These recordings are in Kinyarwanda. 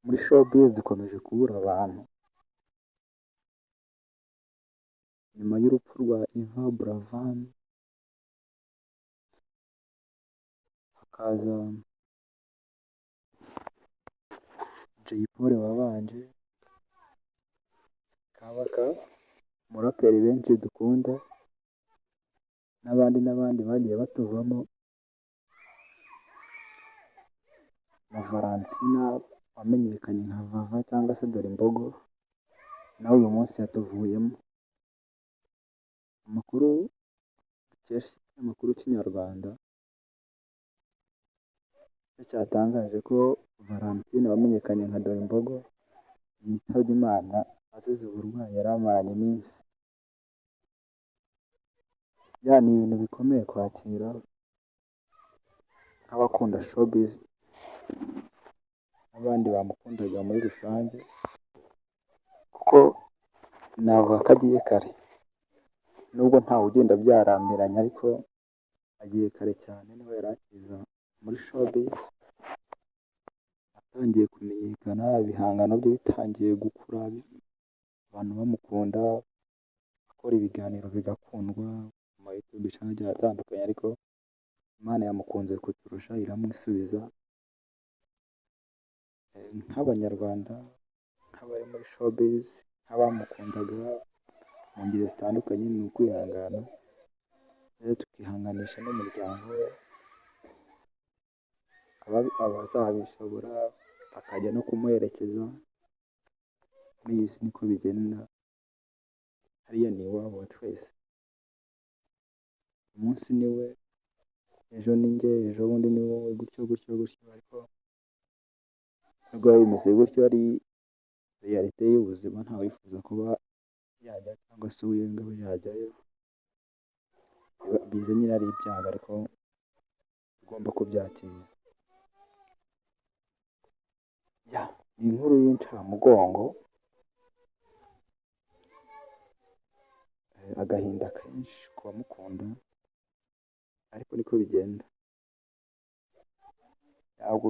muri showbiz dukomeje kubura abantu nyuma y'urupfu rwa Iva Buravan hakaza Jay Polly wabanje Kabaka umuraperi benshi dukunda n'abandi bagiye batuvamo na Valentina wamenyekanye nka Vava cyangwa se Dore Imbogo nawe uyu munsi yatuvuyemo. Amakuru dukesha ikinyamakuru cy'inyarwanda cyatangaje ko Valentina wamenyekanye nka Dore Imbogo yitabye Imana azize uburwayi yari amaranye iminsi. Ni ibintu bikomeye kwakira nk'abakunda showbiz n'abandi bamukundaga muri rusange kuko navuga ko agiye kare nubwo ntawe ugenda byarambiranye ariko agiye kare cyane niho yari akiza muri showbiz atangiye kumenyekana ibihangano bye bitangiye gukura abantu bamukunda akora ibiganiro bigakundwa mu ma YouTube channel agiye atandukanye ariko Imana yamukunze kuturusha iramwisubiza. Nk'abanyarwanda nk'abari muri showbiz nk'abamukundaga mu ngeri zitandukanye ni ukwihangana rero tukihanganisha n'umuryango we abazabishobora bakajya no kumuherekeza muri iyi si niko bigenda hariya ni iwabo wa twese umunsi ni we ejo ni njye ejo bundi ni wowe gutyo ariko nubwo bimeze gutyo ari realite y'ubuzima ntawe wifuza kuba yajya cyangwa se uyenga we yajyayo bize nyine ari ibyago ariko tugomba kubyakira. Ni inkuru y'incamugongo agahinda kenshi ku bamukunda ariko niko bigenda ntabwo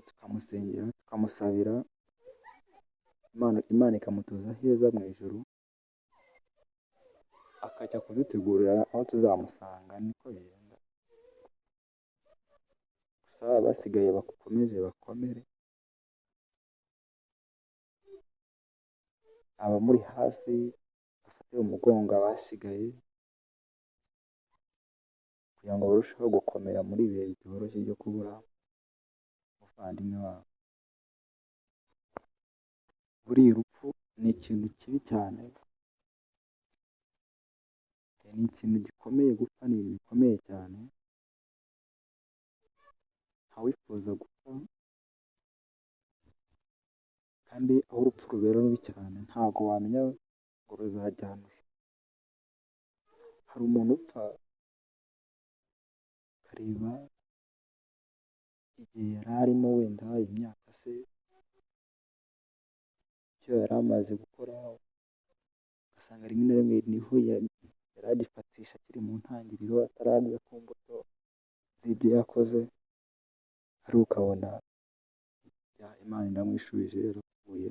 tukamusengera tukamusabira Imana ikamutuza heza mu ijuru akajya kudutegurira aho tuzamusanga niko bigenda gusa abasigaye bakomeze bakomere abamuri hafi bafate umugongo abasigaye kugira ngo barusheho gukomera muri ibihe bitoroshye byo kubura umuvandimwe wabo. Buriya urupfu ni ikintu kibi cyane ni ikintu gikomeye gupfa ni ibintu bikomeye cyane ntawifuza gupfa kandi aho urupfu rubera rubi cyane ntabwo wamenya ngo ruzajyana hari umuntu upfa ukareba igihe yari arimo wenda imyaka se icyo yari amaze gukora ugasanga rimwe na rimwe niho yari agifatisha akiri mu ntangiriro atararya ku mbuto z'ibyo yakoze ari ukabona Imana iramwishubije yarapfuye.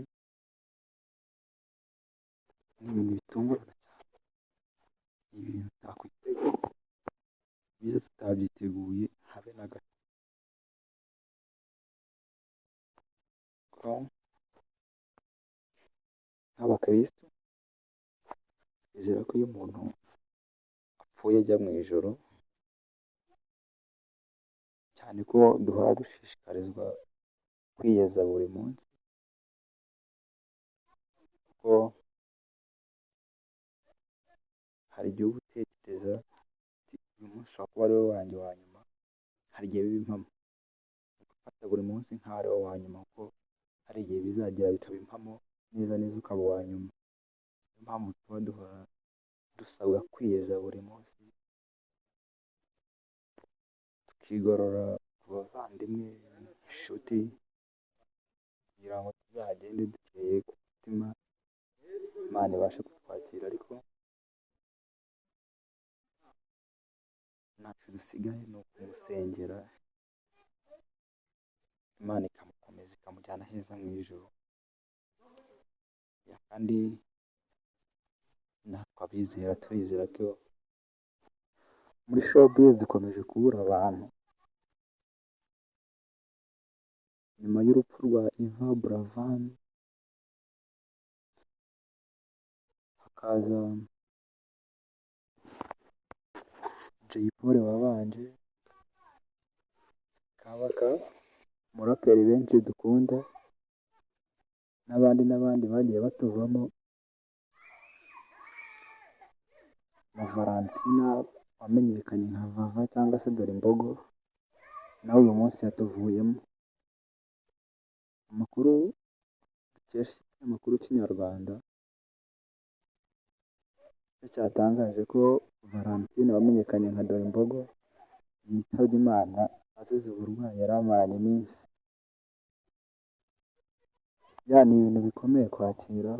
Ni ibintu bitungurana cyane ni ibintu utakwitega biza tutabyiteguye habe na gato nk'abakristo twizera ko iyo umuntu apfuye ajya mu ijoro cyane ko duhora dushishikarizwa kwiyeza buri munsi kuko hari igihe uba utekereza uyu munsi ushobora kuba ari wo wanjye wa nyuma hari igihe biba impamo ugafata buri munsi nk'aho ari wo wa nyuma kuko hari igihe bizagera bikaba impamo neza ukaba uwa nyuma niyo mpamvu tuba duhora dusabwa kwiyeza buri munsi tukigorora ku bavandimwe inshuti kugira ngo tuzagende dukeye ku mutima Imana ibashe kutwakira ariko ntacyo dusigaye ni ukumusengera Imana ikamukomeza ikamujyana heza mu ijuru. Kandi natwe abizera turizera ko muri showbiz dukomeje kubura abantu. Nyuma y'urupfu rwa Yvan Buravan hakaza Jay Polly wabanje, Kabaka umuraperi benshi dukunda, n'abandi bagiye batuvamo, na Valentina wamenyekanye nka Vava cyangwa se Dore Imbogo, nawe uyu munsi yatuvuyemo. Amakuru dukesha ikinyamakuru Kinyarwanda cyo cyatangaje ko Valentina wamenyekanye nka Dore Imbogo yitabye Imana azize uburwayi yari amaranye iminsi. Ni ibintu bikomeye kwakira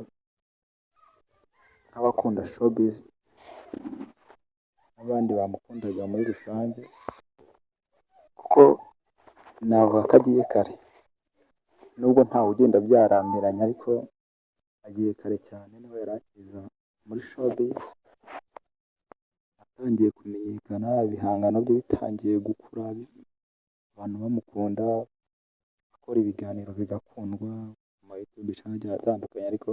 nk'abakunda showbiz n'abandi bamukundaga muri rusange, kuko navuga ko agiye kare, nubwo ntawe ugenda byarambiranye, ariko agiye kare cyane. Niho yari akiza muri showbiz, atangiye kumenyekana, ibihangano bye bitangiye gukura, abantu bamukunda, akora ibiganiro bigakundwa mu ma YouTube channel agiye atandukanye, ariko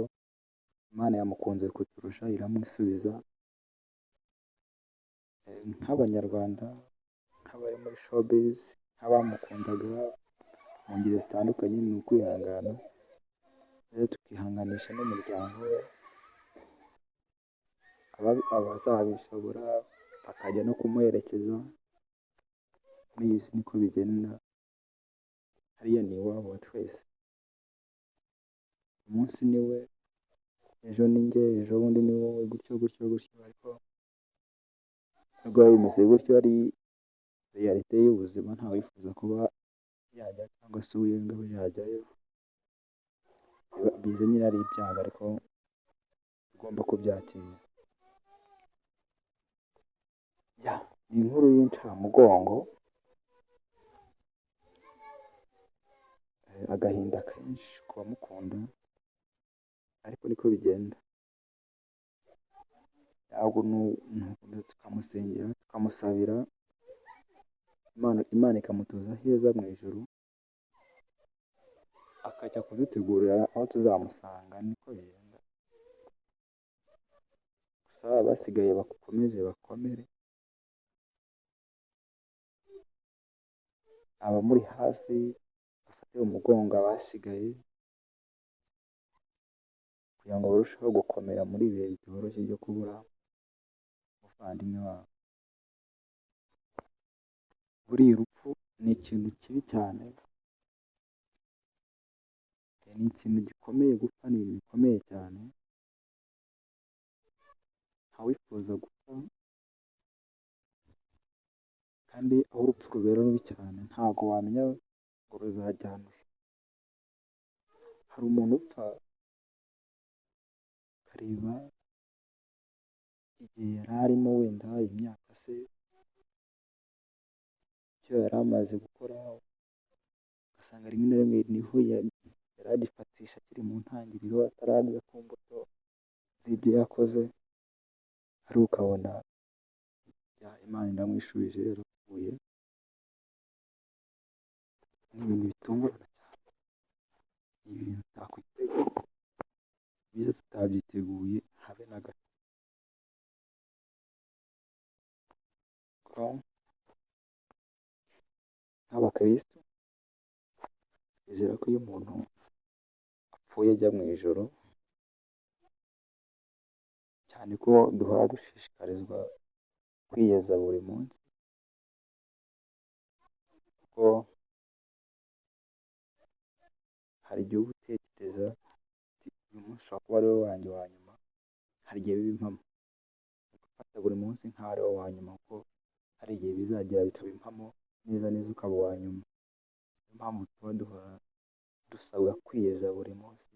Imana yamukunze kuturusha iramwisubiza. Nk'abanyarwanda, nk'abari muri showbiz, nk'abamukundaga mu ngeri zitandukanye, ni ukwihangana rero tukihanganisha n'umuryango we, abazabishobora bakajya no kumuherekeza. Muri iyi si niko bigenda, hariya ni iwabo wa twese. Umunsi ni we, ejo ni njye, ejo bundi ni wowe, gutyo gutyo gutyo. Ariko nubwo biba bimeze gutyo, ari realite y'ubuzima, ntawe wifuza kuba yajya cyangwa se uyenga we yajyayo. Biza nyine ari ibyago, ariko tugomba kubyakira. Ni inkuru y'incamugongo, agahinda kenshi ku bamukunda, ariko niko bigenda. Tukamusengera, tukamusabira, Imana ikamutuza heza mu ijuru, akajya kudutegurira aho tuzamusanga. Niko bigenda. Gusa abasigaye bakomeze bakomere, abamuri hafi bafate umugongo abasigaye, kugira ngo barusheho gukomera muri ibihe bitoroshye byo kubura umuvandimwe wabo. Buriya urupfu ni ikintu kibi cyane, ni ikintu gikomeye. Gupfa ni ibintu bikomeye cyane, ntawifuza gupfa. Kandi aho urupfu rubera rubi cyane, ntabwo wamenya ngo ruzajyana. Hari umuntu upfa ukareba igihe yari arimo, wenda imyaka se, icyo yari amaze gukora, ugasanga rimwe na rimwe niho yari agifatisha, akiri mu ntangiriro, atararya ku mbuto z'ibyo yakoze, ari ukabona Imana iramwishubije, yarapfuye. Ni ibintu bitungurana cyane, ni ibintu utakwitega, biza tutabyiteguye habe na gato. Nk'abakristo twizera ko iyo umuntu apfuye ajya mu ijoro, cyane ko duhora dushishikarizwa kwiyeza buri munsi, kuko hari igihe uba utekereza uyu munsi ushobora kuba ari wo wanjye wa nyuma. Hari igihe biba impamo, ugafata buri munsi nk'aho ari wo wa nyuma, kuko hari igihe bizagera bikaba impamo, neza neza ukaba uwa nyuma. Niyo mpamvu tuba duhora dusabwa kwiyeza buri munsi,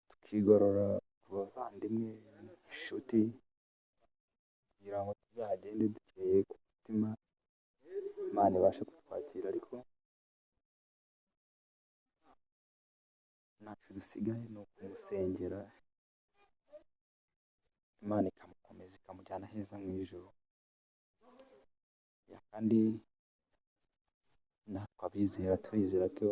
tukigorora ku bavandimwe, inshuti, kugira ngo tuzagende dukeye ku mutima, Imana ibashe kutwakira. Ariko ntacyo dusigaye ni ukumusengera, Imana ikamukomeza ikamujyana heza mu ijuru. Kandi natwe abizera turizera ko